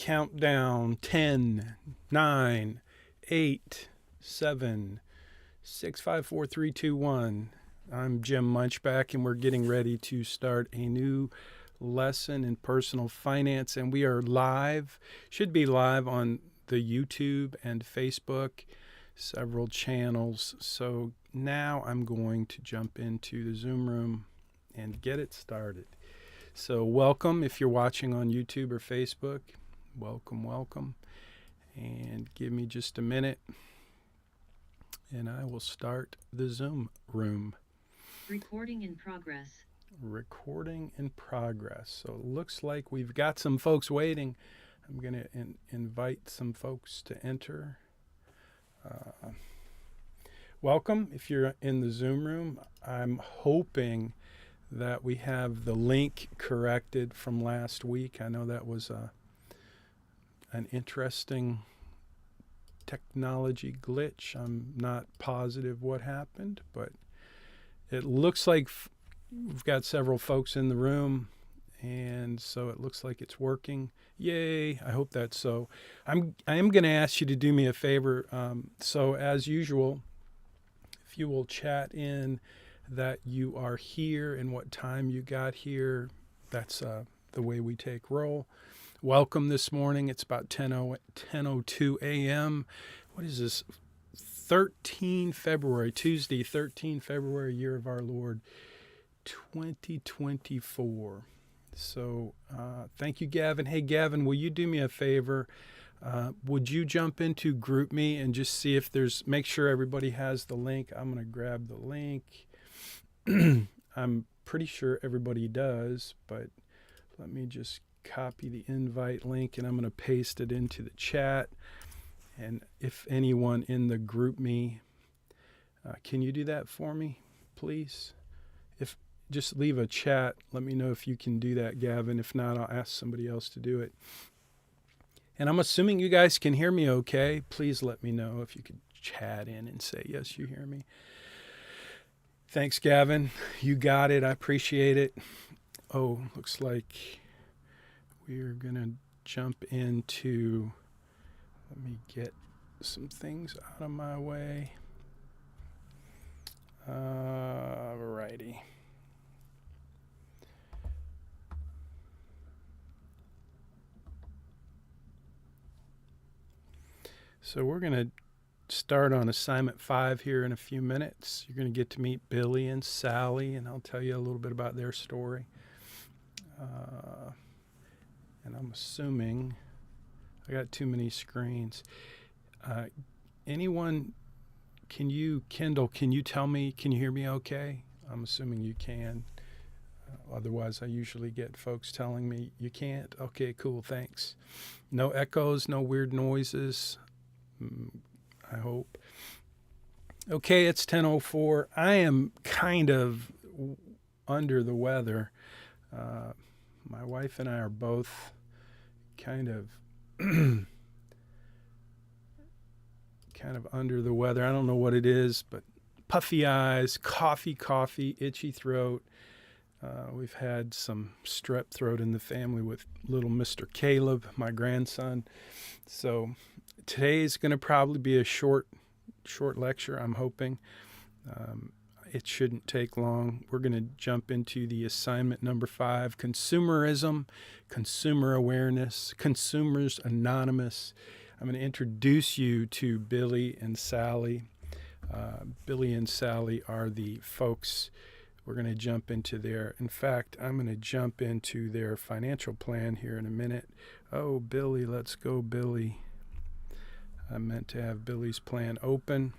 countdown. 10, 9, 8, 7, 6, 5, 4, 3, 2, 1. I'm Jim Munchback, and we're getting ready to start a new lesson in personal finance. And we are live, should be live on the YouTube and Facebook, several channels. So now I'm going to jump into the Zoom room and get it started. So welcome if you're watching on YouTube or Facebook. Welcome. And give me just a minute and I will start the Zoom room. Recording in progress. Recording in progress. So it looks like we've got some folks waiting. I'm going to invite some folks to enter. Welcome if you're in the Zoom room. I'm hoping that we have the link corrected from last week. I know that was an interesting technology glitch. I'm not positive what happened, but it looks like we've got several folks in the room, and so it looks like it's working. Yay, I hope that's so. I am going to ask you to do me a favor. So as usual, if you will chat in that you are here and what time you got here, that's the way we take roll. Welcome this morning. It's about 10:02 a.m. What is this? 13 February, Tuesday, 13 February, year of our Lord, 2024. So thank you, Gavin. Hey, Gavin, will you do me a favor? Would you jump into GroupMe and just see if make sure everybody has the link? I'm going to grab the link. I'm pretty sure everybody does, but let me just copy the invite link and I'm going to paste it into the chat. And if anyone in the GroupMe, can you do that for me, please? Just leave a chat. Let me know if you can do that, Gavin. If not, I'll ask somebody else to do it. And I'm assuming you guys can hear me okay. Please let me know if you could chat in and say, yes, you hear me. Thanks, Gavin. You got it. I appreciate it. Oh, looks like we're going to jump into, let me get some things out of my way. Alrighty. So we're going to start on assignment 5 here in a few minutes. You're going to get to meet Billy and Sally, and I'll tell you a little bit about their story. And I'm assuming I got too many screens. Anyone, Kendall, can you tell me, can you hear me okay? I'm assuming you can. Otherwise, I usually get folks telling me you can't. Okay, cool, thanks. No echoes, no weird noises, I hope. Okay, it's 10:04. I am kind of under the weather. My wife and I are both kind of under the weather. I don't know what it is, but puffy eyes, coffee, itchy throat. We've had some strep throat in the family with little Mr. Caleb, my grandson. So today's going to probably be a short lecture, I'm hoping. It shouldn't take long. We're going to jump into the assignment number 5, consumerism, consumer awareness, Consumers Anonymous. I'm going to introduce you to Billy and Sally. Billy and Sally are the folks. We're going to jump into in fact, I'm going to jump into their financial plan here in a minute. Oh, Billy, let's go, Billy. I meant to have Billy's plan open.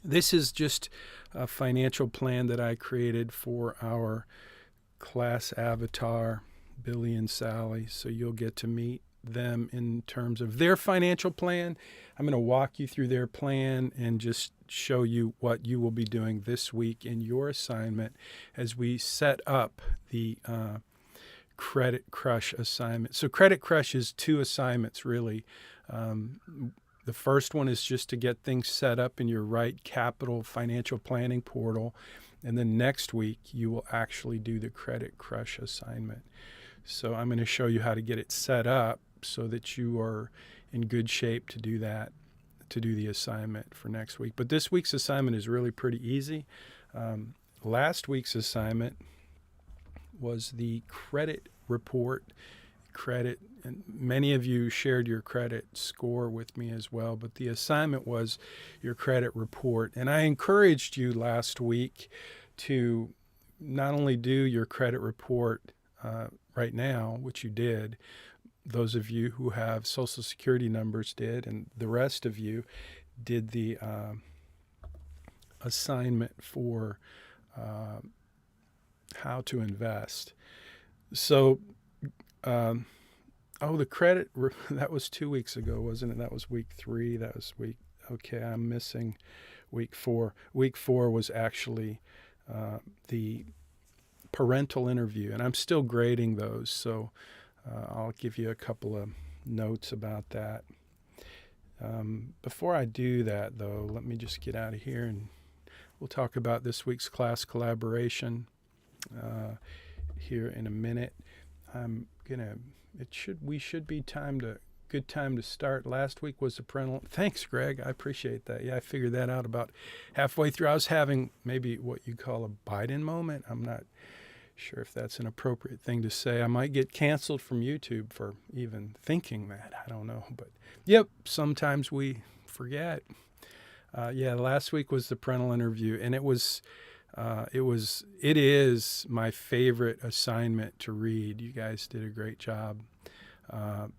This is just a financial plan that I created for our class avatar, Billy and Sally. So you'll get to meet them in terms of their financial plan. I'm going to walk you through their plan and just show you what you will be doing this week in your assignment as we set up the Credit Crush assignment. So Credit Crush is 2 assignments, really. The first one is just to get things set up in your Right Capital financial planning portal. And then next week, you will actually do the Credit Crush assignment. So I'm going to show you how to get it set up so that you are in good shape to do that, to do the assignment for next week. But this week's assignment is really pretty easy. Last week's assignment was the credit report. And many of you shared your credit score with me as well, but the assignment was your credit report. And I encouraged you last week to not only do your credit report right now, which you did, those of you who have Social Security numbers did, and the rest of you did the assignment for how to invest. So, the credit, that was 2 weeks ago, wasn't it? That was week 3. Okay, I'm missing week 4. Week 4 was actually the parental interview, and I'm still grading those, so I'll give you a couple of notes about that. Before I do that, though, let me just get out of here, and we'll talk about this week's class collaboration here in a minute. We should be good time to start. Last week was the parental. Thanks, Greg. I appreciate that. Yeah, I figured that out about halfway through. I was having maybe what you call a Biden moment. I'm not sure if that's an appropriate thing to say. I might get canceled from YouTube for even thinking that. I don't know. But yep, sometimes we forget. Last week was the parental interview, and it is my favorite assignment to read. You guys did a great job.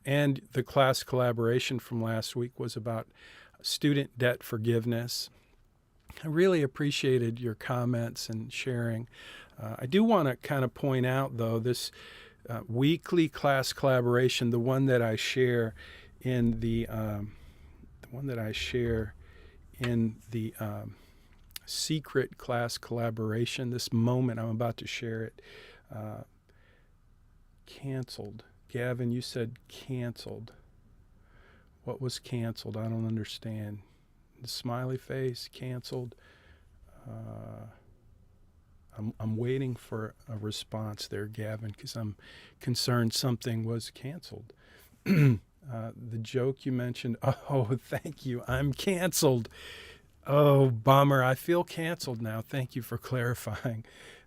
And the class collaboration from last week was about student debt forgiveness. I really appreciated your comments and sharing. I do want to kind of point out, though, this weekly class collaboration, the one that I share in the secret class collaboration. This moment I'm about to share it. Canceled. Gavin, you said canceled. What was canceled? I don't understand. The smiley face, canceled. I'm waiting for a response there, Gavin, because I'm concerned something was canceled. The joke you mentioned, oh, thank you, I'm canceled. Oh, bummer. I feel canceled now. Thank you for clarifying.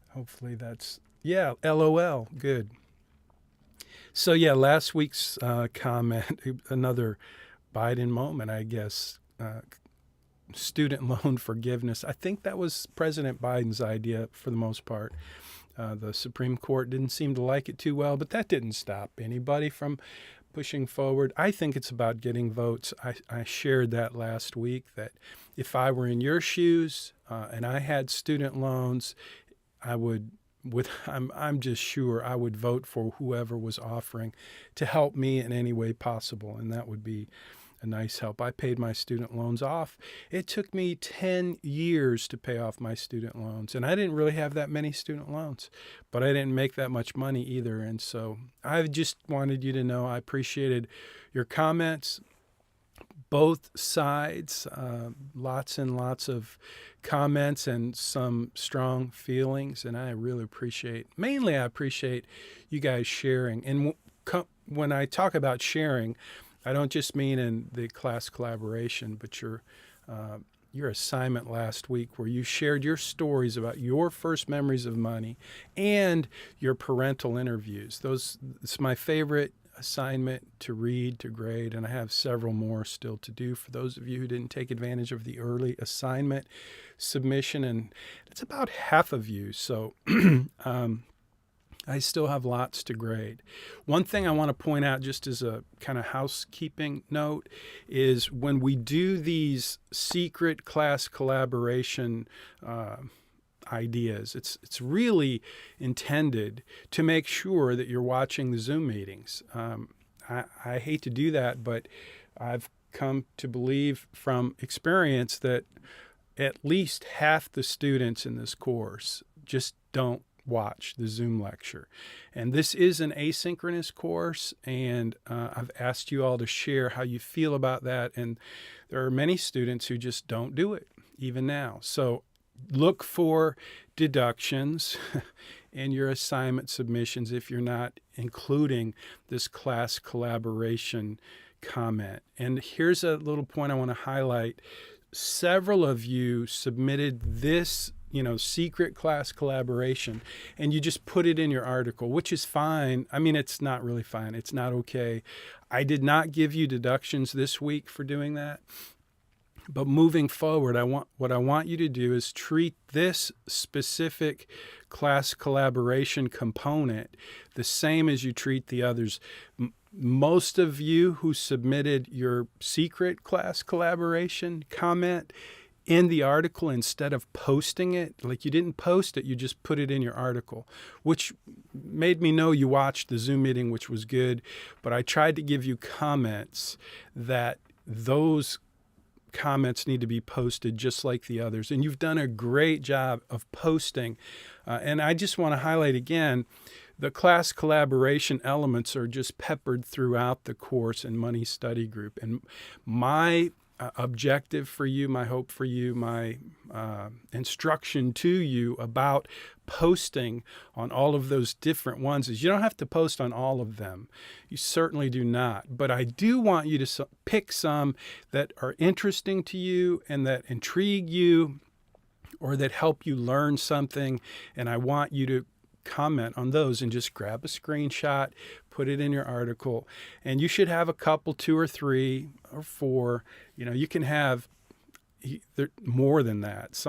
Hopefully that's, LOL. Good. So, last week's comment, another Biden moment, I guess, student loan forgiveness. I think that was President Biden's idea for the most part. The Supreme Court didn't seem to like it too well, but that didn't stop anybody from pushing forward. I think it's about getting votes. I shared that last week, that if I were in your shoes and I had student loans, I'm just sure I would vote for whoever was offering to help me in any way possible, and that would be a nice help. I paid my student loans off. It took me 10 years to pay off my student loans, and I didn't really have that many student loans, but I didn't make that much money either, and so I just wanted you to know I appreciated your comments. Both sides, lots and lots of comments and some strong feelings, and I really appreciate, mainly I appreciate you guys sharing. And when I talk about sharing, I don't just mean in the class collaboration, but your assignment last week where you shared your stories about your first memories of money and your parental interviews. It's my favorite assignment to read, to grade, and I have several more still to do for those of you who didn't take advantage of the early assignment submission, and it's about half of you, so I still have lots to grade. One thing I want to point out, just as a kind of housekeeping note, is when we do these secret class collaboration ideas, it's really intended to make sure that you're watching the Zoom meetings. I hate to do that, but I've come to believe from experience that at least half the students in this course just don't watch the Zoom lecture. And this is an asynchronous course, and I've asked you all to share how you feel about that, and there are many students who just don't do it, even now. So look for deductions and your assignment submissions if you're not including this class collaboration comment. And here's a little point I want to highlight. Several of you submitted this secret class collaboration, and you just put it in your article, which is fine. I mean, it's not really fine. It's not okay. I did not give you deductions this week for doing that. But moving forward, what I want you to do is treat this specific class collaboration component the same as you treat the others. Most of you who submitted your secret class collaboration comment in the article, instead of posting it, like you didn't post it, you just put it in your article, which made me know you watched the Zoom meeting, which was good. But I tried to give you comments that those comments need to be posted just like the others. And you've done a great job of posting. And I just want to highlight again, the class collaboration elements are just peppered throughout the course and money study group. And my objective for you, my hope for you, my instruction to you about posting on all of those different ones is you don't have to post on all of them. You certainly do not. But I do want you to pick some that are interesting to you and that intrigue you or that help you learn something. And I want you to comment on those and just grab a screenshot, put it in your article, and you should have a couple, 2 or 3 or 4. You can have more than that.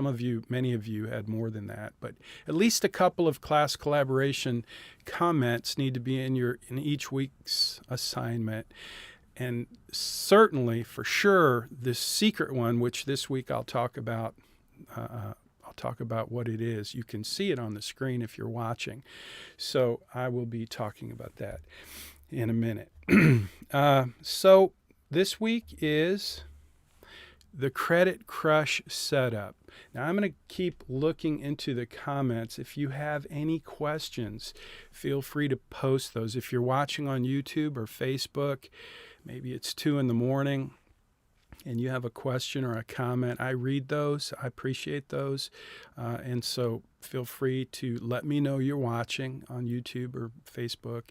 Many of you had more than that, but at least a couple of class collaboration comments need to be in each week's assignment. And certainly, for sure, this secret one, which this week I'll talk about what it is. You can see it on the screen if you're watching. So I will be talking about that in a minute. So this week is the Credit Crush setup. Now I'm going to keep looking into the comments. If you have any questions, feel free to post those. If you're watching on YouTube or Facebook, maybe it's 2 a.m, and you have a question or a comment, I read those. I appreciate those. And so feel free to let me know you're watching on YouTube or Facebook.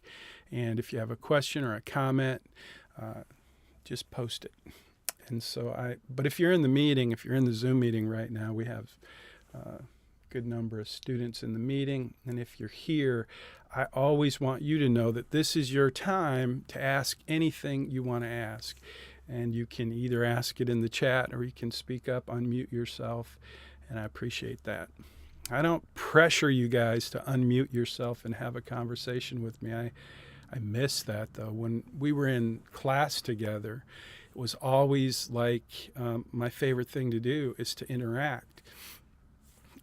And if you have a question or a comment, just post it. And so but if you're in the meeting, if you're in the Zoom meeting right now, we have a good number of students in the meeting. And if you're here, I always want you to know that this is your time to ask anything you want to ask. And you can either ask it in the chat or you can speak up, unmute yourself, and I appreciate that. I don't pressure you guys to unmute yourself and have a conversation with me. I miss that, though. When we were in class together, it was always like my favorite thing to do is to interact.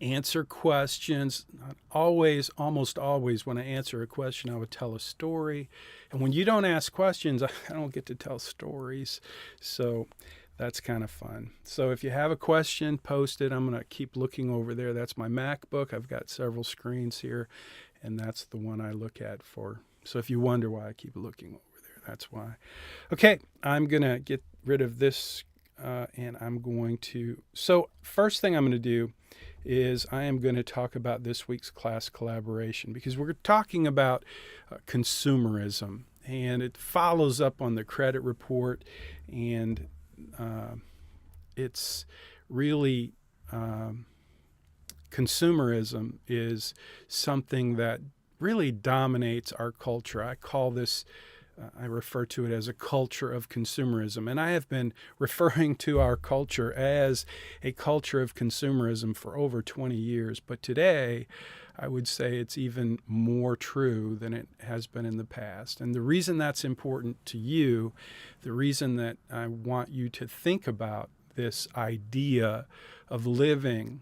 Answer questions. Not always, almost always, when I answer a question, I would tell a story. And when you don't ask questions, I don't get to tell stories. So that's kind of fun. So if you have a question, post it. I'm going to keep looking over there. That's my MacBook. I've got several screens here, and that's the one I look at for. So if you wonder why I keep looking over there, that's why. Okay, I'm going to get rid of this, and I'm going to. So first thing I'm going to do is I am going to talk about this week's class collaboration because we're talking about consumerism, and it follows up on the credit report, and it's really consumerism is something that really dominates our culture. I call this I refer to it as a culture of consumerism. And I have been referring to our culture as a culture of consumerism for over 20 years. But today, I would say it's even more true than it has been in the past. And the reason that's important to you, the reason that I want you to think about this idea of living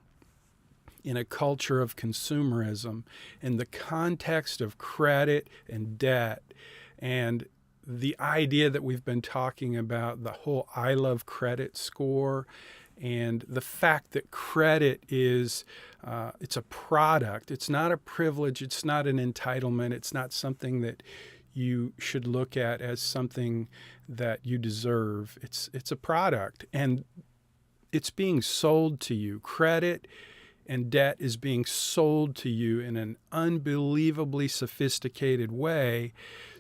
in a culture of consumerism in the context of credit and debt, and the idea that we've been talking about, the whole I love credit score, and the fact that credit is, it's a product. It's not a privilege. It's not an entitlement. It's not something that you should look at as something that you deserve. It's a product, and it's being sold to you. Credit and debt is being sold to you in an unbelievably sophisticated way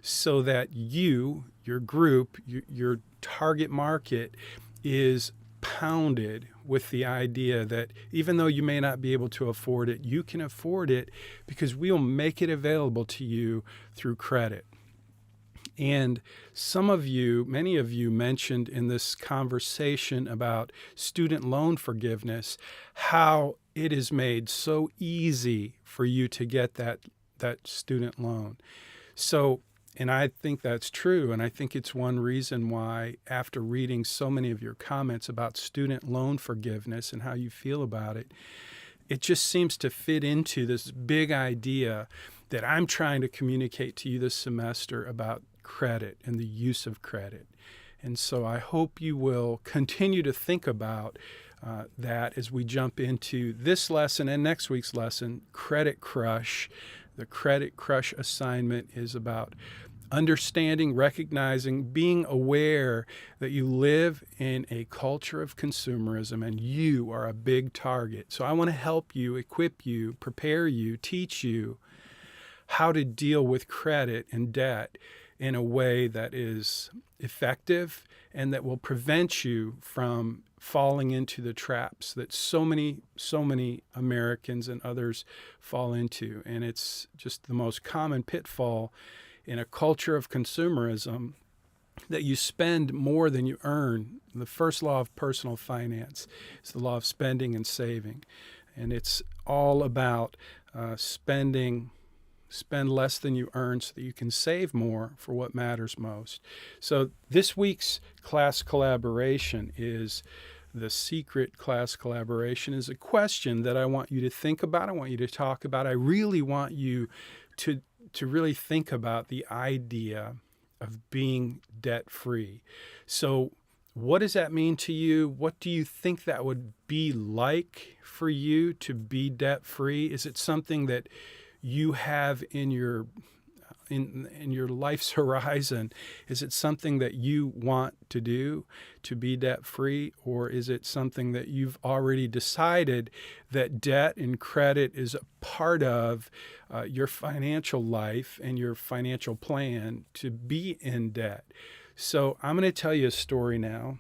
so that you, your group, your target market is pounded with the idea that even though you may not be able to afford it, you can afford it because we'll make it available to you through credit. And some of you, many of you mentioned in this conversation about student loan forgiveness, how it is made so easy for you to get that student loan. So, and I think that's true. And I think it's one reason why, after reading so many of your comments about student loan forgiveness and how you feel about it, it just seems to fit into this big idea that I'm trying to communicate to you this semester about credit and the use of credit. And so I hope you will continue to think about that as we jump into this lesson and next week's lesson, Credit Crush. The Credit Crush assignment is about understanding, recognizing, being aware that you live in a culture of consumerism and you are a big target. So I want to help you, equip you, prepare you, teach you how to deal with credit and debt in a way that is effective and that will prevent you from falling into the traps that so many Americans and others fall into. And it's just the most common pitfall in a culture of consumerism, that you spend more than you earn. The first law of personal finance is the law of spending and saving. And it's all about spend less than you earn so that you can save more for what matters most. So this week's class collaboration is the secret class collaboration is a question that I want you to think about. I want you to talk about. I really want you to really think about the idea of being debt-free. So what does that mean to you? What do you think that would be like for you to be debt-free? Is it something that you have in your life's horizon? Is it something that you want to do, to be debt-free? Or is it something that you've already decided that debt and credit is a part of your financial life and your financial plan to be in debt? So I'm going to tell you a story now.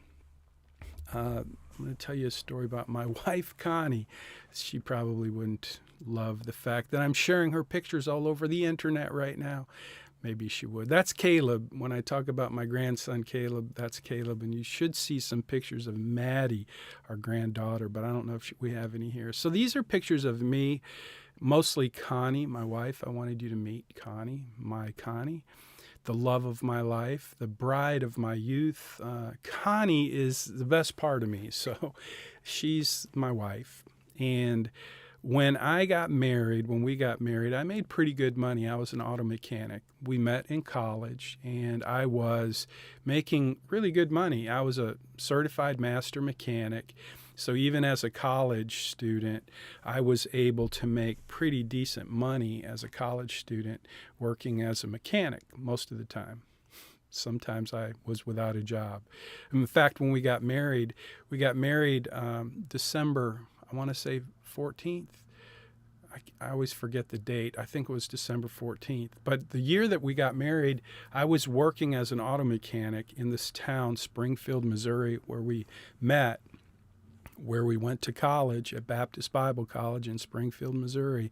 I'm going to tell you a story about my wife, Connie. She probably wouldn't love the fact that I'm sharing her pictures all over the internet right now. Maybe she would. That's Caleb. When I talk about my grandson, Caleb, that's Caleb. And you should see some pictures of Maddie, our granddaughter, but I don't know if we have any here. So these are pictures of me, mostly Connie, my wife. I wanted you to meet Connie, my Connie, the love of my life, the bride of my youth. Connie is the best part of me. So she's my wife. And when we got married, I made pretty good money. I was an auto mechanic. We met in college, and I was making really good money. I was a certified master mechanic. So even as a college student, I was able to make pretty decent money as a college student working as a mechanic most of the time. Sometimes I was without a job. In fact, when we got married December, I want to say 14th. I always forget the date. I think it was December 14th. But the year that we got married, I was working as an auto mechanic in this town, Springfield, Missouri, where we met, where we went to college at Baptist Bible College in Springfield, Missouri.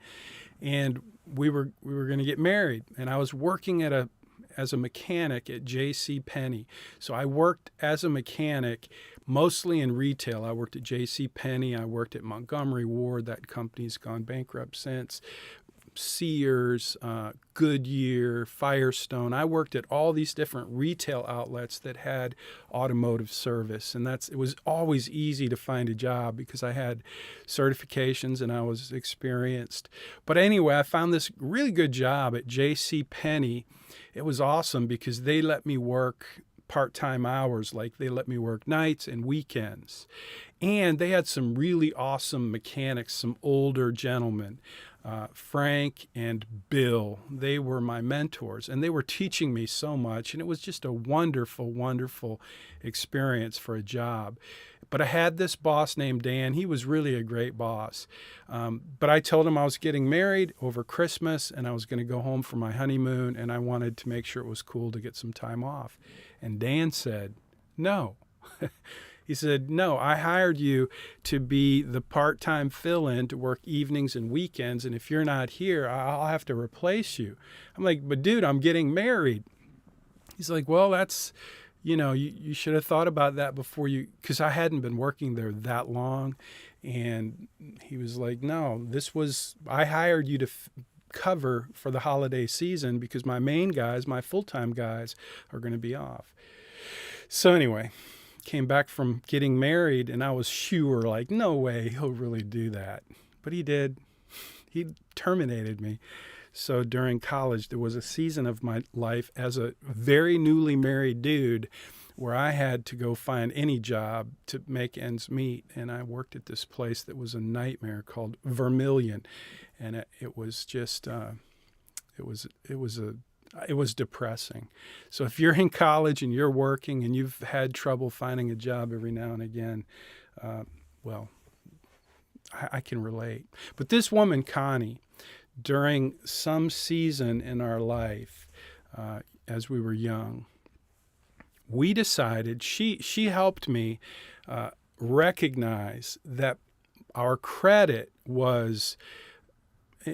And we were going to get married. And I was working as a mechanic at J.C. Penney. So I worked as a mechanic mostly in retail. I worked at J.C. Penney. I worked at Montgomery Ward. That company's gone bankrupt since. Sears, Goodyear, Firestone. I worked at all these different retail outlets that had automotive service. And it was always easy to find a job because I had certifications and I was experienced. But anyway, I found this really good job at J.C. Penney. It was awesome because they let me work part-time hours, like they let me work nights and weekends. And they had some really awesome mechanics, some older gentlemen. Frank and Bill. They were my mentors, and they were teaching me so much, and it was just a wonderful, wonderful experience for a job. But I had this boss named Dan. He was really a great boss. But I told him I was getting married over Christmas, and I was going to go home for my honeymoon, and I wanted to make sure it was cool to get some time off. And Dan said, no. He said, no, I hired you to be the part-time fill-in to work evenings and weekends, and if you're not here, I'll have to replace you. I'm like, but dude, I'm getting married. He's like, well, that's, you should have thought about that before you, because I hadn't been working there that long. And he was like, no, I hired you to cover for the holiday season because my main guys, my full-time guys, are going to be off. So anyway, came back from getting married, and I was sure, like, no way he'll really do that. But he did. He terminated me. So during college, there was a season of my life as a very newly married dude where I had to go find any job to make ends meet. And I worked at this place that was a nightmare called Vermilion. And it was just, it was depressing. So if you're in college and you're working and you've had trouble finding a job every now and again, well, I can relate. But this woman, Connie, during some season in our life, as we were young, we decided, she helped me recognize that our credit was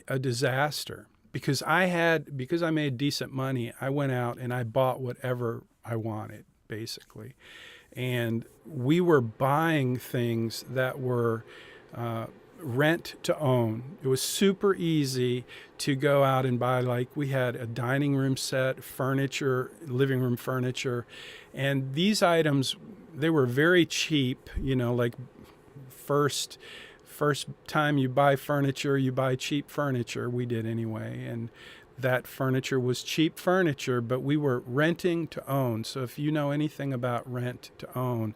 a disaster. Because I made decent money, I went out and I bought whatever I wanted, basically. And we were buying things that were rent to own. It was super easy to go out and buy, like, we had a dining room set, furniture, living room furniture. And these items, they were very cheap, like first time you buy furniture, you buy cheap furniture. We did anyway. And that furniture was cheap furniture, but we were renting to own. So if you know anything about rent to own,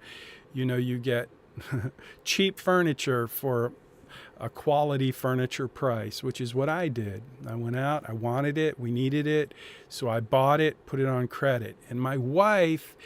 you get cheap furniture for a quality furniture price, which is what I did. I went out, I wanted it, we needed it, so I bought it, put it on credit. And my wife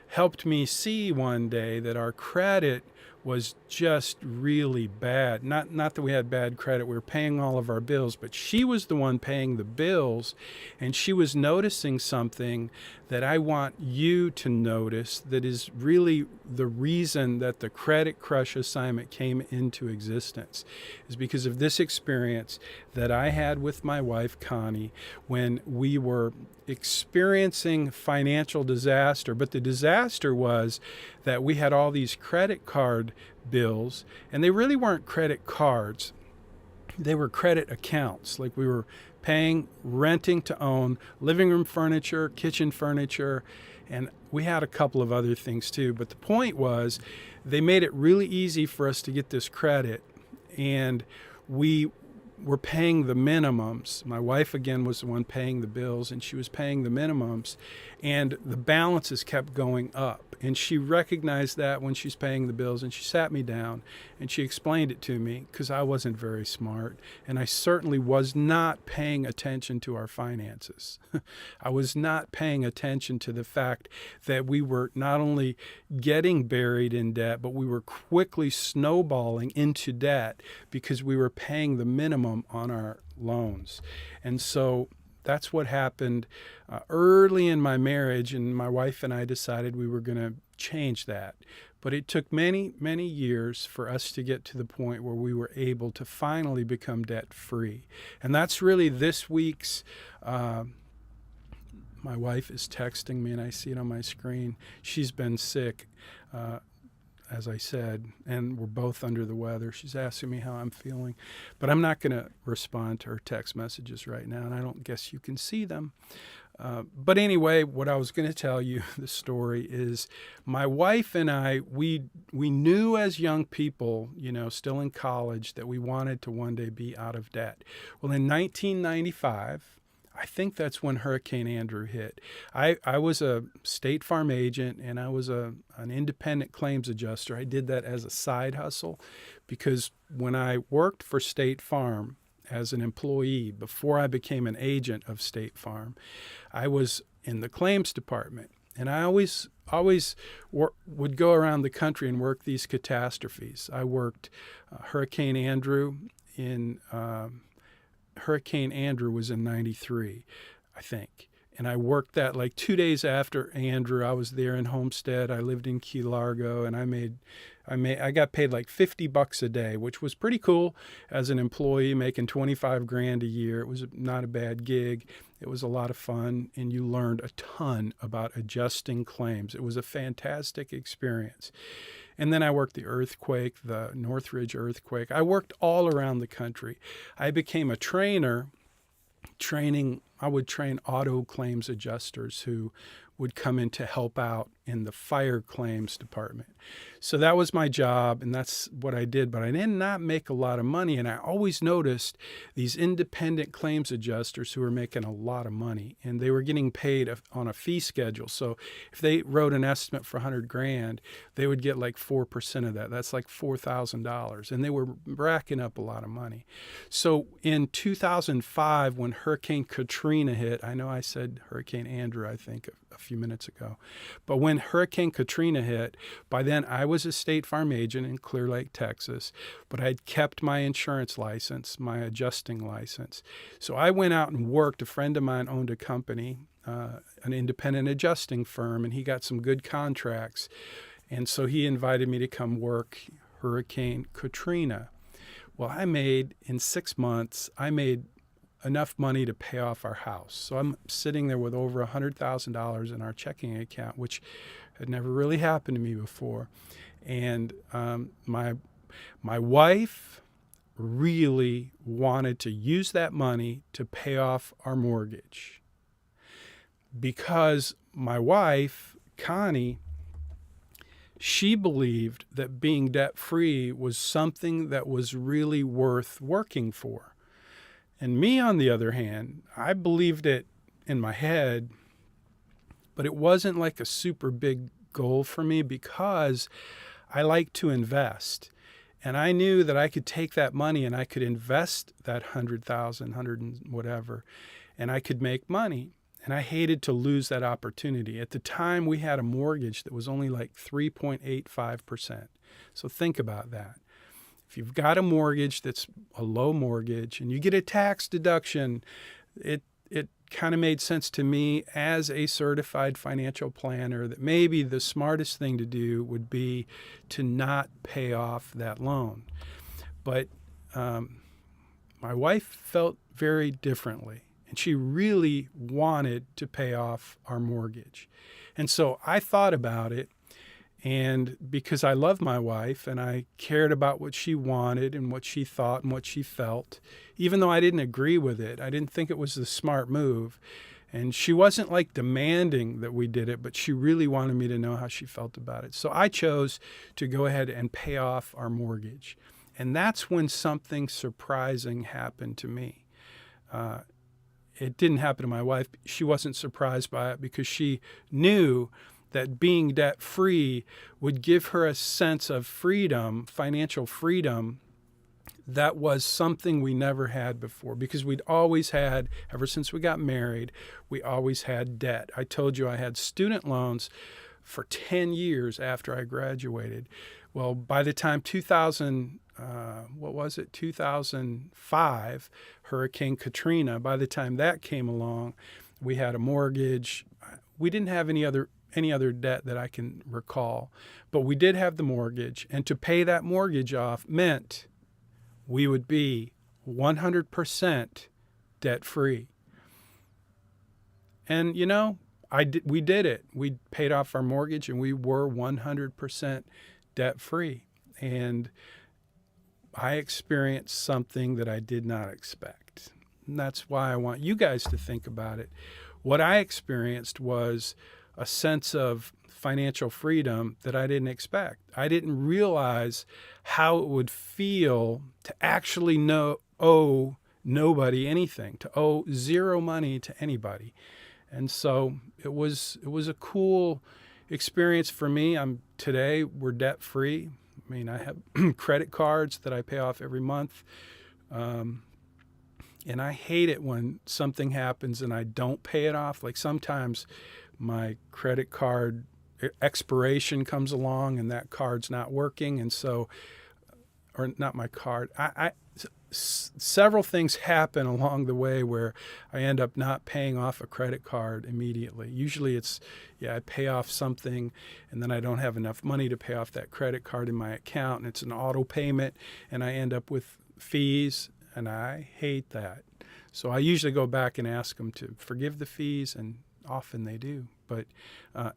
helped me see one day that our credit was just really bad. Not that we had bad credit, we were paying all of our bills, but she was the one paying the bills, and she was noticing something that I want you to notice that is really the reason that the Credit Crush assignment came into existence, is because of this experience that I had with my wife, Connie, when we were experiencing financial disaster. But the disaster was that we had all these credit card bills, and they really weren't credit cards. They were credit accounts. Like, we were paying, renting to own, living room furniture, kitchen furniture, and we had a couple of other things too. But the point was, they made it really easy for us to get this credit, and we were paying the minimums. My wife, again, was the one paying the bills, and she was paying the minimums, and the balances kept going up. And she recognized that when she's paying the bills, and she sat me down and she explained it to me, because I wasn't very smart, and I certainly was not paying attention to our finances. I was not paying attention to the fact that we were not only getting buried in debt, but we were quickly snowballing into debt because we were paying the minimum on our loans. And so that's what happened early in my marriage, and my wife and I decided we were going to change that. But it took many, many years for us to get to the point where we were able to finally become debt-free. And that's really this week's, my wife is texting me, and I see it on my screen. She's been sick, as I said, and we're both under the weather. She's asking me how I'm feeling, but I'm not going to respond to her text messages right now, and I don't guess you can see them. But anyway, what I was going to tell you, the story is, my wife and I, we knew as young people, still in college, that we wanted to one day be out of debt. Well, in 1995, I think that's when Hurricane Andrew hit. I was a State Farm agent, and I was an independent claims adjuster. I did that as a side hustle because when I worked for State Farm as an employee before I became an agent of State Farm. I was in the claims department, and I always would go around the country and work these catastrophes. I worked Hurricane Andrew in Hurricane Andrew was in '93, I think. And I worked that like 2 days after Andrew. I was there in Homestead. I lived in Key Largo, and I got paid like $50 a day, which was pretty cool as an employee making 25 grand a year. It was not a bad gig. It was a lot of fun, and you learned a ton about adjusting claims. It was a fantastic experience. And then I worked the earthquake, the Northridge earthquake. I worked all around the country. I became a trainer. I would train auto claims adjusters who would come in to help out in the fire claims department. So that was my job, and that's what I did. But I did not make a lot of money, and I always noticed these independent claims adjusters who were making a lot of money, and they were getting paid on a fee schedule. So if they wrote an estimate for 100 grand, they would get like 4% of that. That's like $4,000, and they were racking up a lot of money. So in 2005, when Hurricane Katrina hit, I know I said Hurricane Andrew, I think, a few minutes ago, but when Hurricane Katrina hit, by then I was a State Farm agent in Clear Lake, Texas, but I'd kept my insurance license, my adjusting license. So I went out and worked. A friend of mine owned a company, an independent adjusting firm, and he got some good contracts. And so he invited me to come work Hurricane Katrina. Well, in 6 months, I made enough money to pay off our house. So I'm sitting there with over $100,000 in our checking account, which had never really happened to me before. And my wife really wanted to use that money to pay off our mortgage, because my wife, Connie, she believed that being debt-free was something that was really worth working for. And me, on the other hand, I believed it in my head, but it wasn't like a super big goal for me because I like to invest. And I knew that I could take that money and I could invest that 100,000, 100 and whatever, and I could make money. And I hated to lose that opportunity. At the time, we had a mortgage that was only like 3.85%. So think about that. If you've got a mortgage that's a low mortgage and you get a tax deduction, it kind of made sense to me as a certified financial planner that maybe the smartest thing to do would be to not pay off that loan. But my wife felt very differently, and she really wanted to pay off our mortgage. And so I thought about it. And because I love my wife and I cared about what she wanted and what she thought and what she felt, even though I didn't agree with it, I didn't think it was the smart move. And she wasn't like demanding that we did it, but she really wanted me to know how she felt about it. So I chose to go ahead and pay off our mortgage. And that's when something surprising happened to me. It didn't happen to my wife. She wasn't surprised by it because she knew that being debt-free would give her a sense of freedom, financial freedom, that was something we never had before, because we'd always had, ever since we got married, we always had debt. I told you I had student loans for 10 years after I graduated. Well, by the time 2005, Hurricane Katrina, by the time that came along, we had a mortgage. We didn't have any other debt that I can recall, but we did have the mortgage, and to pay that mortgage off meant we would be 100% debt-free. And we did it. We paid off our mortgage, and we were 100% debt-free. And I experienced something that I did not expect. And that's why I want you guys to think about it. What I experienced was a sense of financial freedom that I didn't expect. I didn't realize how it would feel to actually owe nobody anything, to owe zero money to anybody. And so it was a cool experience for me. Today we're debt free. I mean, I have credit cards that I pay off every month. And I hate it when something happens and I don't pay it off. Like sometimes my credit card expiration comes along and that card's not working. And so, or not my card, several things happen along the way where I end up not paying off a credit card immediately. Usually it's, I pay off something and then I don't have enough money to pay off that credit card in my account, and it's an auto payment and I end up with fees, and I hate that. So I usually go back and ask them to forgive the fees, and often they do. But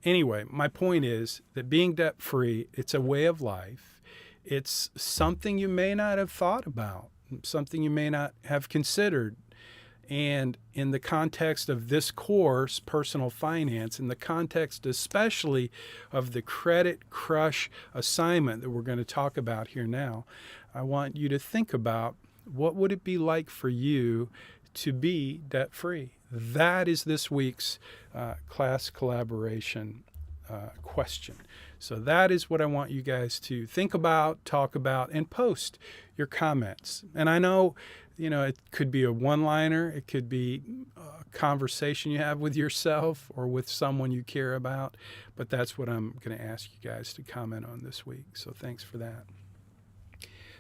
anyway, my point is that being debt-free, it's a way of life. It's something you may not have thought about, something you may not have considered. And in the context of this course, personal finance, in the context especially of the Credit Crush assignment that we're going to talk about here now, I want you to think about what would it be like for you to be debt-free. That is this week's class collaboration question. So that is what I want you guys to think about, talk about, and post your comments. And I know, it could be a one-liner, it could be a conversation you have with yourself or with someone you care about, but that's what I'm going to ask you guys to comment on this week. So thanks for that.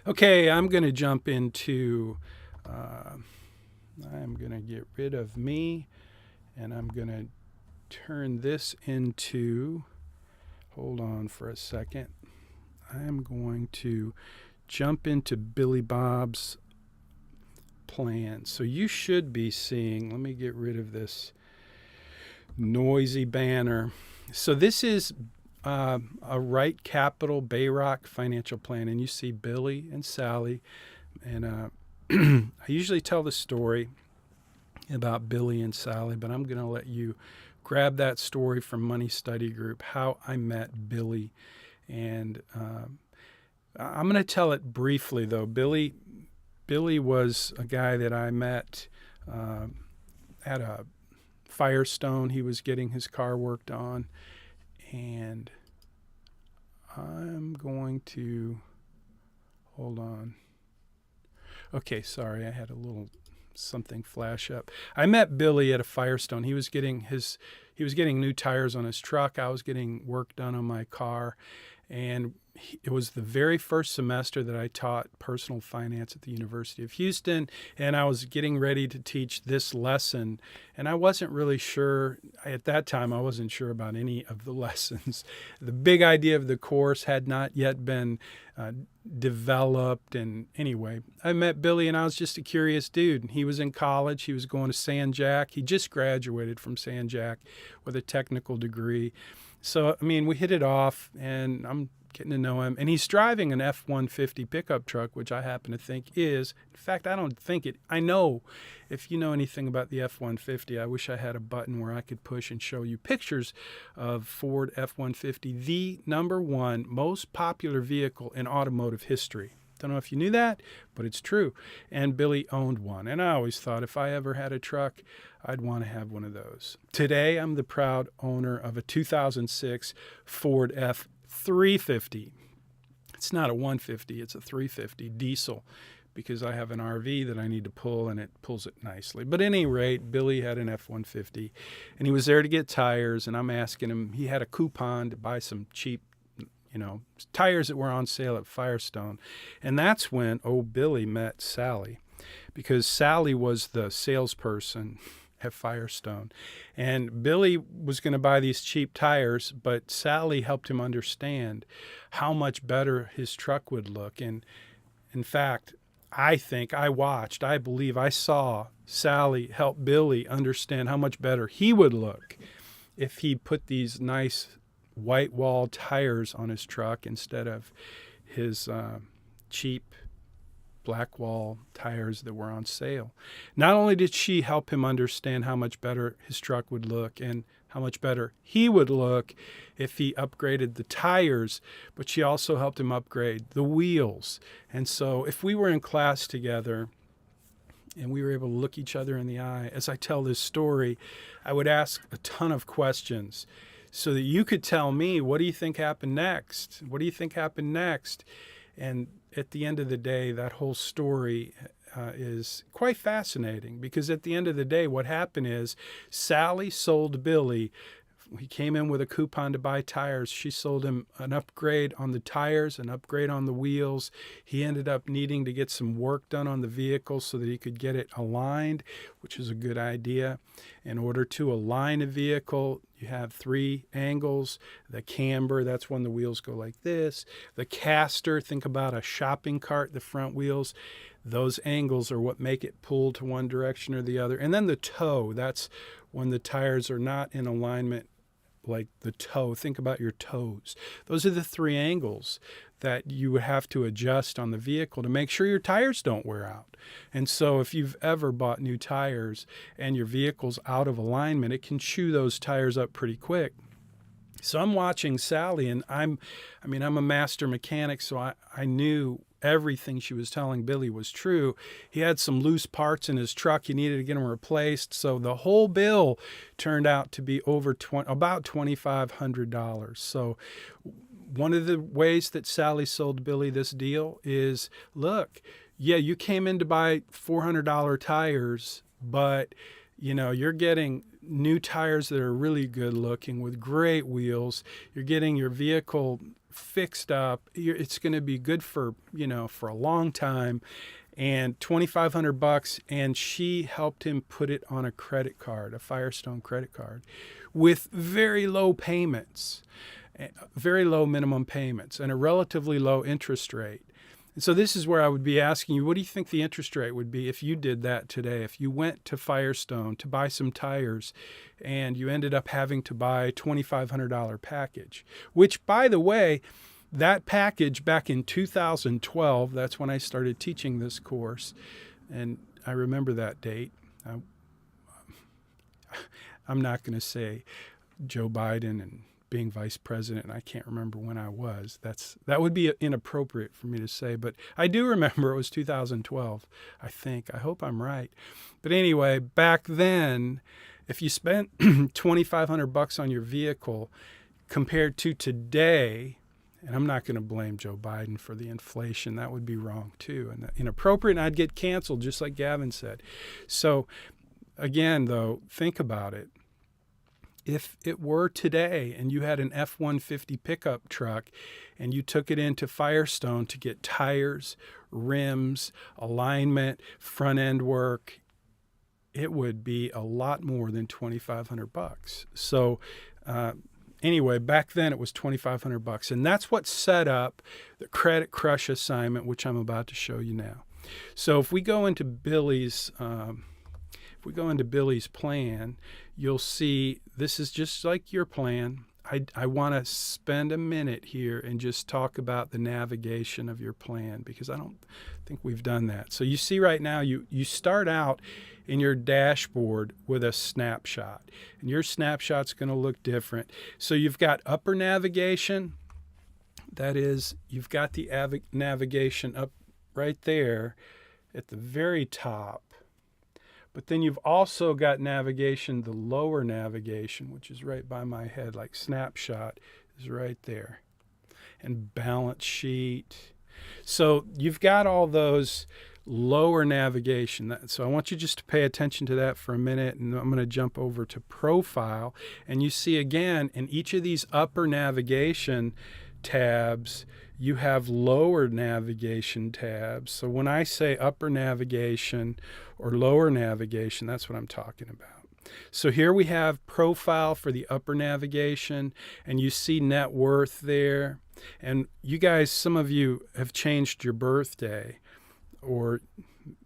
Okay, I'm going to jump into, I'm going to get rid of me, and I'm going to turn this into, hold on for a second. I'm going to jump into Billy Bob's plan. So you should be seeing, let me get rid of this noisy banner. So this is a Wright Capital Bayrock financial plan, and you see Billy and Sally. And I usually tell the story about Billy and Sally, but I'm going to let you grab that story from Money Study Group, how I met Billy. And I'm going to tell it briefly, though. Billy was a guy that I met at a Firestone. He was getting his car worked on. And I'm going to, hold on. Okay, sorry, I had a little something flash up. I met Billy at a Firestone. He was getting new tires on his truck. I was getting work done on my car. And it was the very first semester that I taught personal finance at the University of Houston, and I was getting ready to teach this lesson, and I wasn't really sure. At that time, I wasn't sure about any of the lessons. The big idea of the course had not yet been developed, and anyway, I met Billy, and I was just a curious dude. He was in college. He was going to San Jac. He just graduated from San Jac with a technical degree. So, we hit it off, and I'm getting to know him. And he's driving an F-150 pickup truck, which I happen to think is, in fact, I know if you know anything about the F-150, I wish I had a button where I could push and show you pictures of Ford F-150, the #1 most popular vehicle in automotive history. Don't know if you knew that, but it's true. And Billy owned one. And I always thought if I ever had a truck, I'd want to have one of those. Today, I'm the proud owner of a 2006 Ford F-350. It's not a 150, it's a 350 diesel, because I have an RV that I need to pull, and it pulls it nicely. But at any rate, Billy had an F-150, and he was there to get tires, and I'm asking him, he had a coupon to buy some cheap tires that were on sale at Firestone. And that's when Billy met Sally, because Sally was the salesperson at Firestone. And Billy was going to buy these cheap tires, but Sally helped him understand how much better his truck would look. And in fact, I believe I saw Sally help Billy understand how much better he would look if he put these nice white wall tires on his truck instead of his cheap black wall tires that were on sale. Not only did she help him understand how much better his truck would look and how much better he would look if he upgraded the tires, but she also helped him upgrade the wheels. And so if we were in class together and we were able to look each other in the eye, as I tell this story, I would ask a ton of questions so that you could tell me, what do you think happened next? What do you think happened next? And at the end of the day, that whole story, is quite fascinating, because at the end of the day, what happened is Sally sold Billy. He came in with a coupon to buy tires. She sold him an upgrade on the tires, an upgrade on the wheels. He ended up needing to get some work done on the vehicle so that he could get it aligned, which is a good idea. In order to align a vehicle, you have 3 angles. The camber, that's when the wheels go like this. The caster, think about a shopping cart, the front wheels. Those angles are what make it pull to one direction or the other. And then the toe, that's when the tires are not in alignment, like the toe. Think about your toes. Those are the 3 angles that you would have to adjust on the vehicle to make sure your tires don't wear out. And so if you've ever bought new tires and your vehicle's out of alignment, it can chew those tires up pretty quick. So I'm watching Sally, and I'm a master mechanic, so I knew everything she was telling Billy was true. He had some loose parts in his truck. He needed to get them replaced. So the whole bill turned out to be about $2,500. So one of the ways that Sally sold Billy this deal is, look, yeah, you came in to buy $400 tires, but you're getting new tires that are really good looking with great wheels. You're getting your vehicle fixed up. It's going to be good for a long time. And $2,500, and she helped him put it on a credit card, a Firestone credit card, with very low payments, very low minimum payments, and a relatively low interest rate. And so this is where I would be asking you, what do you think the interest rate would be if you did that today? If you went to Firestone to buy some tires and you ended up having to buy a $2,500 package, which, by the way, that package back in 2012, that's when I started teaching this course, and I remember that date. I'm not going to say Joe Biden and being vice president, and I can't remember when I was. That would be inappropriate for me to say, but I do remember it was 2012, I think. I hope I'm right. But anyway, back then, if you spent $2,500 on your vehicle compared to today, and I'm not going to blame Joe Biden for the inflation. That would be wrong too, and inappropriate, and I'd get canceled, just like Gavin said. So again, though, think about it. If it were today and you had an F-150 pickup truck and you took it into Firestone to get tires, rims, alignment, front end work, it would be a lot more than $2,500. So anyway, back then it was $2,500, and that's what set up the Credit Crush assignment, which I'm about to show you now. So if we go into Billy's plan, you'll see this is just like your plan. I want to spend a minute here and just talk about the navigation of your plan, because I don't think we've done that. So you see right now, you start out in your dashboard with a snapshot, and your snapshot's going to look different. So you've got upper navigation. That is, you've got the navigation up right there at the very top. But then you've also got navigation, the lower navigation, which is right by my head, like snapshot is right there. And balance sheet. So you've got all those lower navigation. So I want you just to pay attention to that for a minute, and I'm going to jump over to profile. And you see again, in each of these upper navigation tabs, you have lower navigation tabs. So when I say upper navigation or lower navigation, that's what I'm talking about. So here we have profile for the upper navigation, and you see net worth there. And you guys, some of you have changed your birthday, or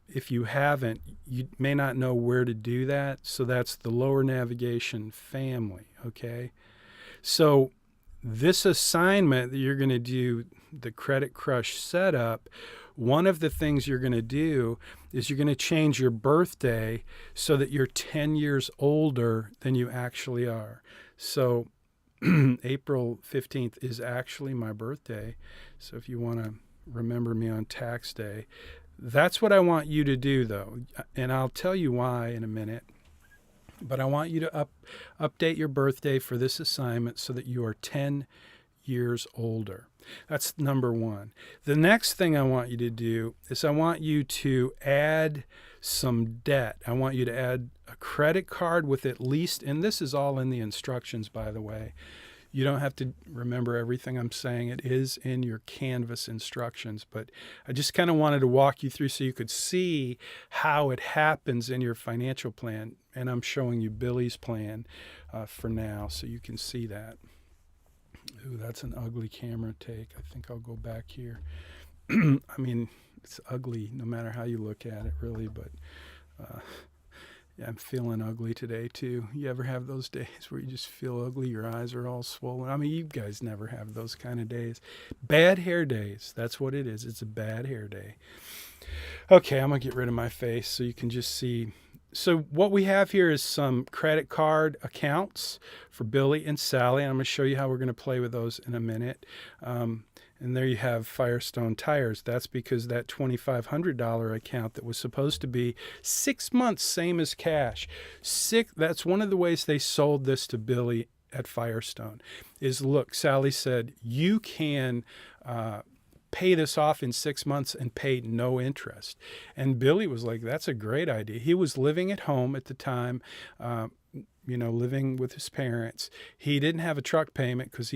if you haven't, you may not know where to do that. So that's the lower navigation family, okay? So this assignment that you're going to do, the Credit Crush setup, one of the things you're going to do is you're going to change your birthday so that you're 10 years older than you actually are. So April 15th is actually my birthday. So if you want to remember me on tax day, that's what I want you to do, though. And I'll tell you why in a minute. But I want you to update your birthday for this assignment so that you are 10 years older. That's number one. The next thing I want you to do is I want you to add some debt. I want you to add a credit card with at least, and this is all in the instructions, by the way. You don't have to remember everything I'm saying. It is in your Canvas instructions, but I just kind of wanted to walk you through so you could see how it happens in your financial plan. And I'm showing you Billy's plan for now so you can see that. Ooh, that's an ugly camera take. I think I'll go back here. I mean, it's ugly no matter how you look at it, really, but yeah, I'm feeling ugly today, too. You ever have those days where you just feel ugly, your eyes are all swollen? I mean, you guys never have those kind of days. Bad hair days, that's what it is. It's a bad hair day. Okay, I'm going to get rid of my face so you can just see. So what we have here is some credit card accounts for Billy and Sally. I'm going to show you how we're going to play with those in a minute. And there you have Firestone Tires. That's because that $2,500 account that was supposed to be 6 months, same as cash. That's one of the ways they sold this to Billy at Firestone is, look, Sally said, you can pay this off in 6 months and pay no interest. And Billy was like, that's a great idea. He was living at home at the time, living with his parents. He didn't have a truck payment because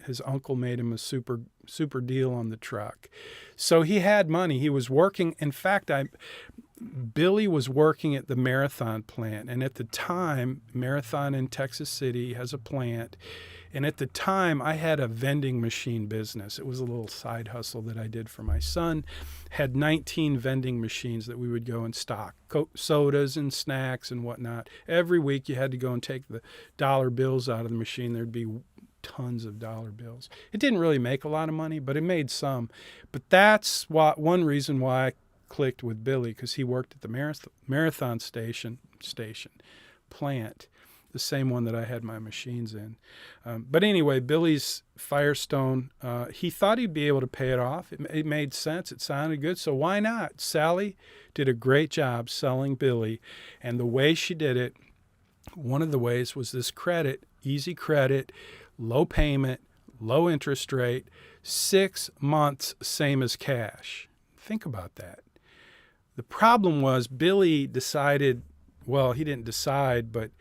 his uncle made him a super deal on the truck. So he had money. He was working. In fact, Billy was working at the Marathon plant. And at the time, Marathon in Texas City has a plant. And at the time, I had a vending machine business. It was a little side hustle that I did for my son. Had 19 vending machines that we would go and stock, sodas and snacks and whatnot. Every week, you had to go and take the dollar bills out of the machine. There'd be tons of dollar bills. It didn't really make a lot of money, but it made some. But that's one reason why I clicked with Billy, because he worked at the Marathon station plant, the same one that I had my machines in. But anyway, Billy's Firestone, he thought he'd be able to pay it off. It made sense. It sounded good. So why not? Sally did a great job selling Billy. And the way she did it, one of the ways was this credit, easy credit, low payment, low interest rate, 6 months, same as cash. Think about that. The problem was Billy decided, well, he didn't decide, but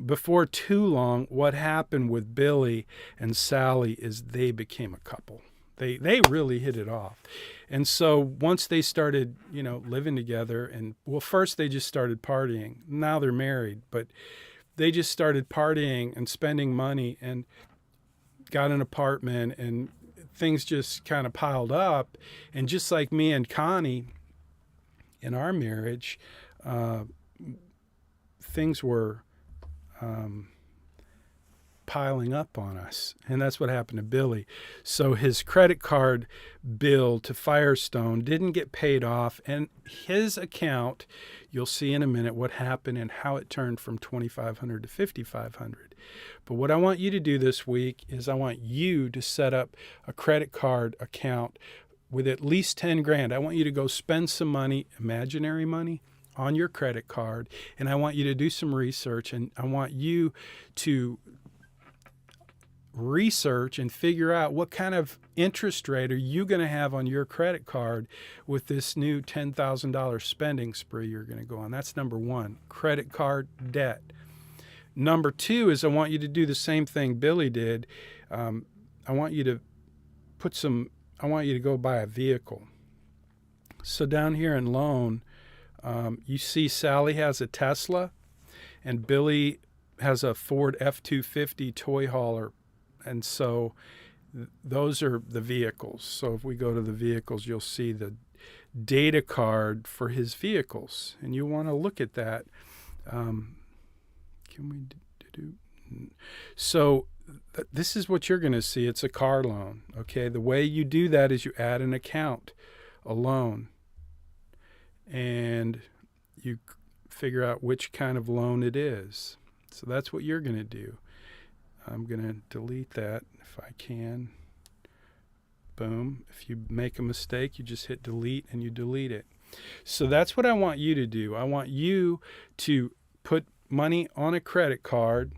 before too long, what happened with Billy and Sally is they became a couple. They really hit it off. And so once they started, living together, and well, first they just started partying. Now they're married, but they just started partying and spending money and got an apartment, and things just kind of piled up. And just like me and Connie in our marriage, things were piling up on us. And that's what happened to Billy. So his credit card bill to Firestone didn't get paid off. And his account, you'll see in a minute what happened and how it turned from $2,500 to $5,500. But what I want you to do this week is I want you to set up a credit card account with at least 10 grand. I want you to go spend some money, imaginary money, on your credit card. And I want you to do some research, and I want you to research and figure out what kind of interest rate are you going to have on your credit card with this new $10,000 spending spree you're going to go on. That's number one, credit card debt. Number two is I want you to do the same thing Billy did. I want you to go buy a vehicle. So down here in loan, you see Sally has a Tesla and Billy has a Ford F-250 toy hauler. And so those are the vehicles. So if we go to the vehicles, you'll see the data card for his vehicles. And you want to look at that. So this is what you're going to see. It's a car loan. Okay. The way you do that is you add an account, a loan, and you figure out which kind of loan it is. So that's what you're going to do. I'm going to delete that if I can. Boom. If you make a mistake, you just hit delete and you delete it. So that's what I want you to do. I want you to put money on a credit card.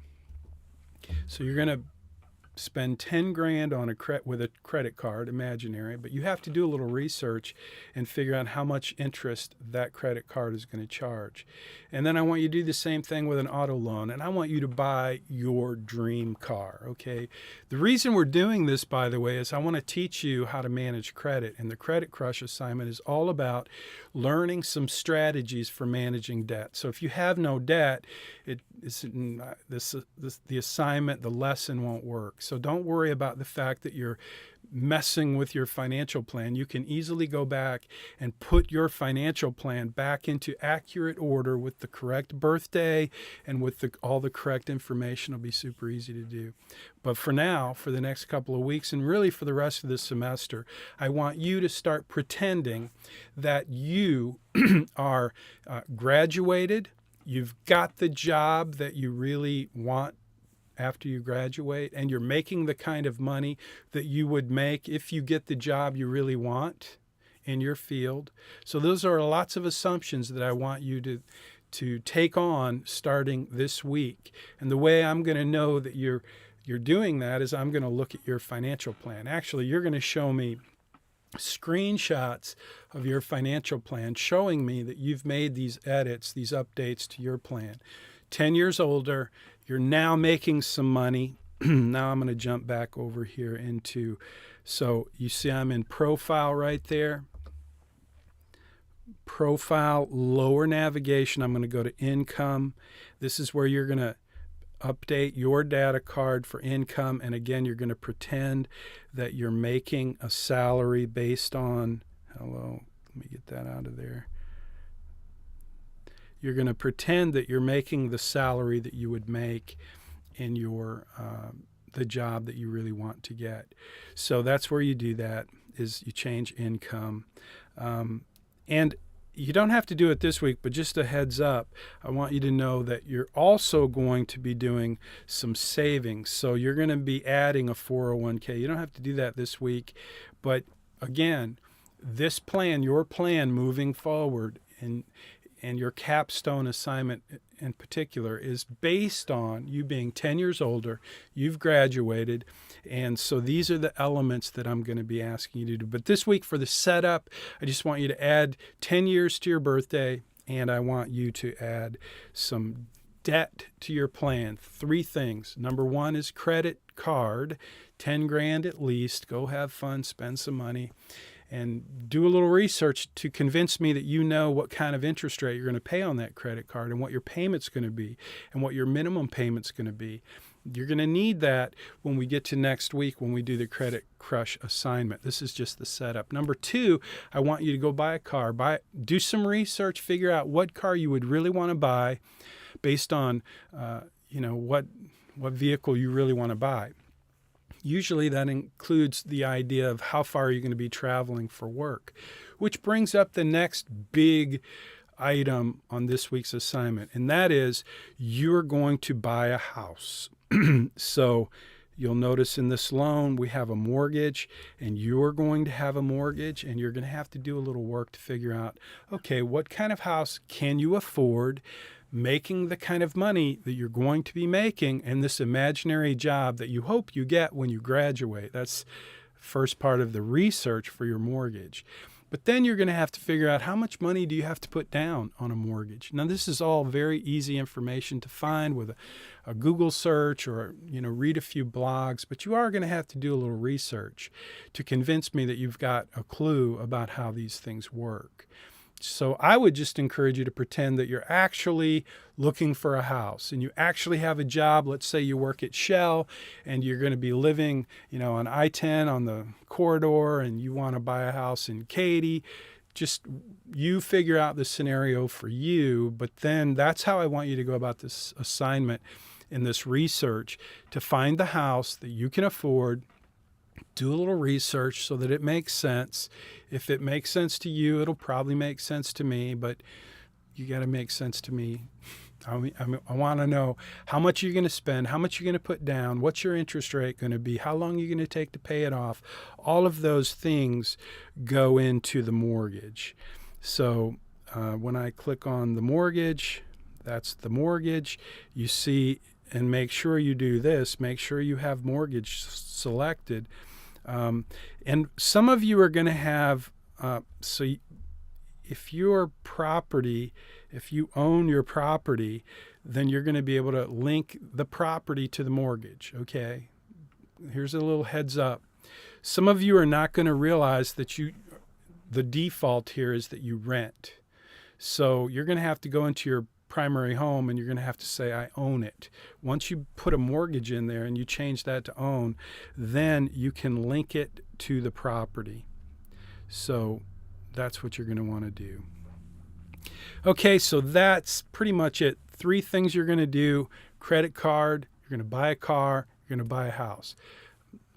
So you're going to spend 10 grand on with a credit card, imaginary, but you have to do a little research and figure out how much interest that credit card is going to charge. And then I want you to do the same thing with an auto loan, and I want you to buy your dream car, okay? The reason we're doing this, by the way, is I want to teach you how to manage credit, and the Credit Crush assignment is all about learning some strategies for managing debt. So if you have no debt, the assignment, the lesson won't work. So don't worry about the fact that you're messing with your financial plan. You can easily go back and put your financial plan back into accurate order with the correct birthday and with all the correct information. It'll be super easy to do. But for now, for the next couple of weeks, and really for the rest of the semester, I want you to start pretending that you are graduated. You've got the job that you really want after you graduate, and you're making the kind of money that you would make if you get the job you really want in your field. So those are lots of assumptions that I want you to take on starting this week. And the way I'm going to know that you're doing that is I'm going to look at your financial plan. Actually, you're going to show me screenshots of your financial plan showing me that you've made these edits, these updates to your plan. 10 years older, you're now making some money. Now I'm going to jump back over here into, so you see I'm in profile right there. Profile, lower navigation, I'm going to go to income. This is where you're going to update your data card for income. And again, you're going to pretend that you're making a salary based on, let me get that out of there. You're going to pretend that you're making the salary that you would make in your the job that you really want to get. So that's where you do that, is you change income. And you don't have to do it this week, but just a heads up, I want you to know that you're also going to be doing some savings. So you're going to be adding a 401k. You don't have to do that this week, but again, this plan, your plan moving forward, and your capstone assignment in particular, is based on you being 10 years older, you've graduated, and so these are the elements that I'm going to be asking you to do. But this week for the setup, I just want you to add 10 years to your birthday, and I want you to add some debt to your plan. 3 things. Number 1 is credit card, 10 grand at least. Go have fun, spend some money. And do a little research to convince me that you know what kind of interest rate you're going to pay on that credit card and what your payment's going to be and what your minimum payment's going to be. You're going to need that when we get to next week when we do the Credit Crush assignment. This is just the setup. Number 2, I want you to go buy a car. Do some research, figure out what car you would really want to buy based on what vehicle you really want to buy. Usually that includes the idea of how far you're going to be traveling for work, which brings up the next big item on this week's assignment, and that is you're going to buy a house. So you'll notice in this loan we have a mortgage, and you're going to have a mortgage, and you're going to have to do a little work to figure out, okay, what kind of house can you afford, making the kind of money that you're going to be making in this imaginary job that you hope you get when you graduate. That's first part of the research for your mortgage. But then you're going to have to figure out how much money do you have to put down on a mortgage. Now, this is all very easy information to find with a Google search or read a few blogs, but you are going to have to do a little research to convince me that you've got a clue about how these things work. So I would just encourage you to pretend that you're actually looking for a house and you actually have a job. Let's say you work at Shell and you're going to be living, on I-10 on the corridor, and you want to buy a house in Katy. Just you figure out the scenario for you, but then that's how I want you to go about this assignment in this research, to find the house that you can afford. Do a little research so that it makes sense. If it makes sense to you, it'll probably make sense to me, but you got to make sense to me. I want to know how much you're going to spend, how much you're going to put down, what's your interest rate going to be, how long you're going to take to pay it off. All of those things go into the mortgage. So when I click on the mortgage, that's the mortgage. You see and make sure you do this. Make sure you have mortgage selected. And some of you are going to have, if your property, if you own your property, then you're going to be able to link the property to the mortgage, okay? Here's a little heads up. Some of you are not going to realize that the default here is that you rent. So you're going to have to go into your primary home and you're going to have to say, I own it. Once you put a mortgage in there and you change that to own, then you can link it to the property. So that's what you're going to want to do. Okay, so that's pretty much it. 3 things you're going to do: credit card, you're going to buy a car, you're going to buy a house.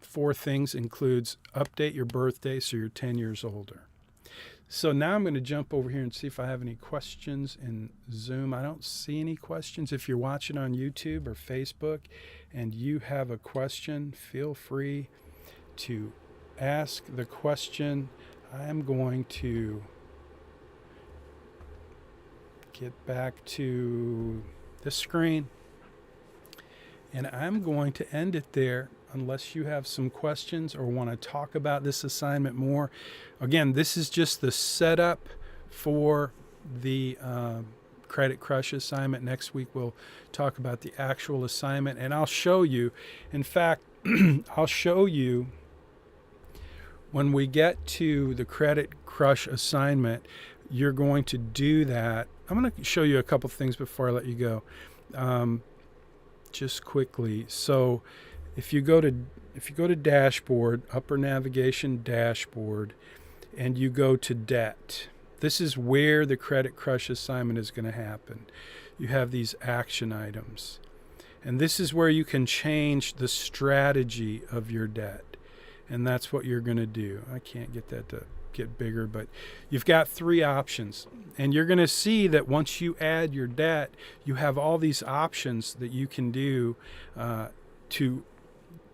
4 things includes update your birthday so you're 10 years older. So now I'm going to jump over here and see if I have any questions in Zoom. I don't see any questions. If you're watching on YouTube or Facebook and you have a question, feel free to ask the question. I'm going to get back to the screen and I'm going to end it there unless you have some questions or want to talk about this assignment more. Again, this is just the setup for the Credit Crush assignment. Next week we'll talk about the actual assignment and I'll show you. In fact, I'll show you when we get to the Credit Crush assignment. You're going to do that. I'm going to show you a couple things before I let you go. Just quickly. So if you go to dashboard, upper navigation dashboard, and you go to debt, this is where the Credit Crush assignment is going to happen. You have these action items. And this is where you can change the strategy of your debt. And that's what you're going to do. I can't get that to get bigger, but you've got 3 options. And you're going to see that once you add your debt, you have all these options that you can do to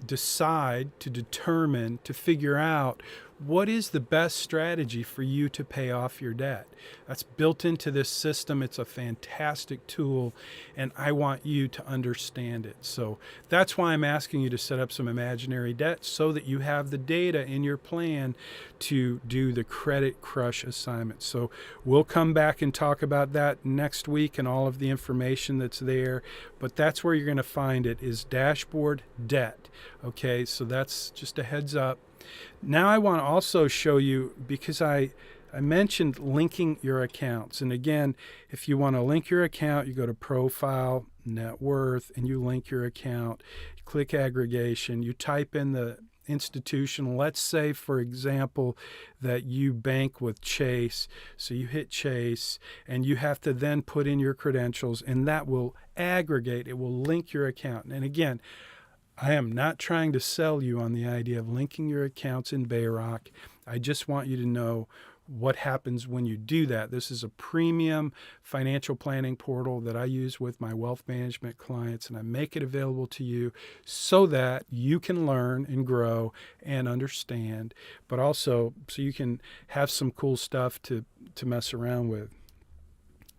decide, to determine, to figure out what is the best strategy for you to pay off your debt. That's built into this system. It's a fantastic tool, and I want you to understand it. So that's why I'm asking you to set up some imaginary debt so that you have the data in your plan to do the Credit Crush assignment. So we'll come back and talk about that next week and all of the information that's there, but that's where you're going to find it, is dashboard debt. Okay, so that's just a heads up. Now I want to also show you, because I mentioned linking your accounts. And again, if you want to link your account, you go to Profile, Net Worth, and you link your account. Click Aggregation. You type in the institution. Let's say, for example, that you bank with Chase. So you hit Chase, and you have to then put in your credentials, and that will aggregate. It will link your account. And again, I am not trying to sell you on the idea of linking your accounts in Bayrock. I just want you to know what happens when you do that. This is a premium financial planning portal that I use with my wealth management clients, and I make it available to you so that you can learn and grow and understand, but also so you can have some cool stuff to mess around with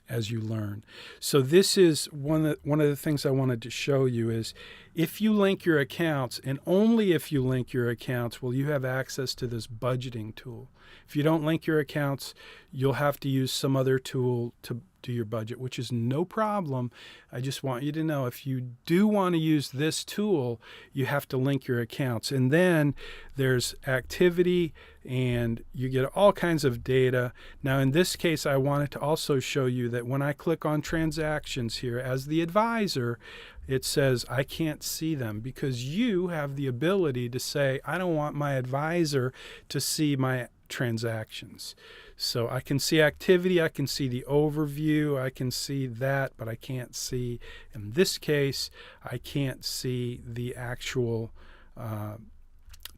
as you learn. So this is one of the things I wanted to show you is if you link your accounts, and only if you link your accounts will you have access to this budgeting tool. If you don't link your accounts, you'll have to use some other tool to do your budget, which is no problem. I just want you to know if you do want to use this tool, you have to link your accounts. And then there's activity and you get all kinds of data. Now in this case, I wanted to also show you that when I click on transactions here as the advisor, it says I can't see them, because you have the ability to say, I don't want my advisor to see my transactions. So I can see activity, I can see the overview, I can see that, but I can't see, in this case, I can't see the actual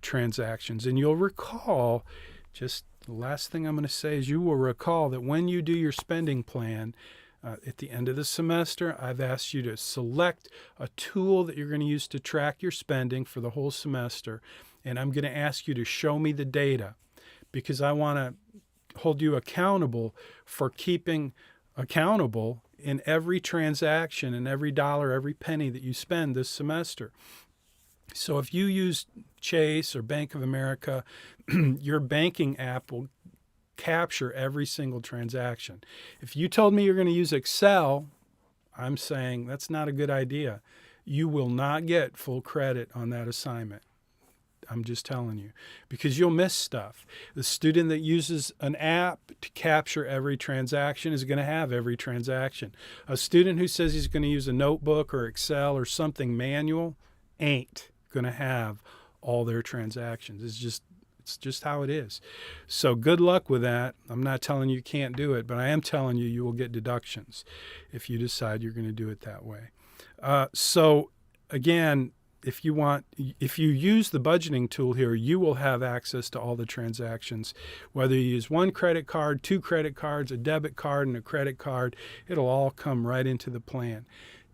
transactions. And you'll recall, just the last thing I'm going to say is you will recall that when you do your spending plan, at the end of the semester, I've asked you to select a tool that you're going to use to track your spending for the whole semester. And I'm going to ask you to show me the data, because I want to hold you accountable for keeping accountable in every transaction and every dollar, every penny that you spend this semester. So if you use Chase or Bank of America, your banking app will capture every single transaction. If you told me you're going to use Excel, I'm saying that's not a good idea. You will not get full credit on that assignment. I'm just telling you, because you'll miss stuff. The student that uses an app to capture every transaction is going to have every transaction. A student who says he's going to use a notebook or Excel or something manual ain't going to have all their transactions. It's just how it is. So good luck with that. I'm not telling you can't do it, but I am telling you will get deductions if you decide you're going to do it that way. So again, if you use the budgeting tool here, you will have access to all the transactions. Whether you use one credit card, two credit cards, a debit card, and a credit card, it'll all come right into the plan,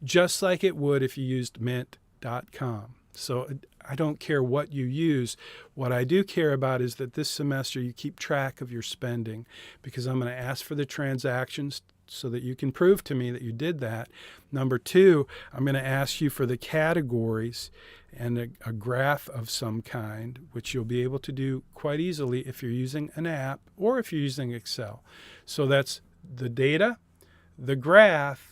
just like it would if you used mint.com. So I don't care what you use. What I do care about is that this semester you keep track of your spending, because I'm going to ask for the transactions so that you can prove to me that you did that. Number two, I'm going to ask you for the categories and a graph of some kind, which you'll be able to do quite easily if you're using an app or if you're using Excel. So that's the data, the graph,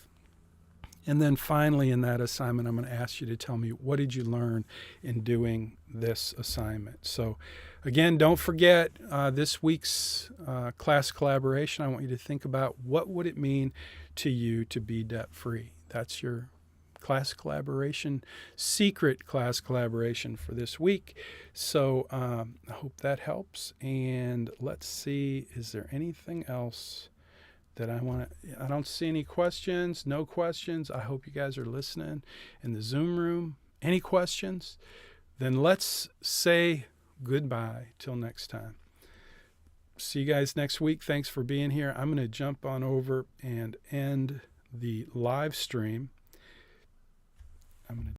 and then finally in that assignment, I'm going to ask you to tell me, what did you learn in doing this assignment? So again, don't forget this week's class collaboration. I want you to think about, what would it mean to you to be debt-free? That's your class collaboration, secret class collaboration for this week. So I hope that helps. And let's see, is there anything else that I don't see any questions, no questions. I hope you guys are listening in the Zoom room. Any questions? Then let's say goodbye till next time. See you guys next week. Thanks for being here. I'm going to jump on over and end the live stream. I'm going to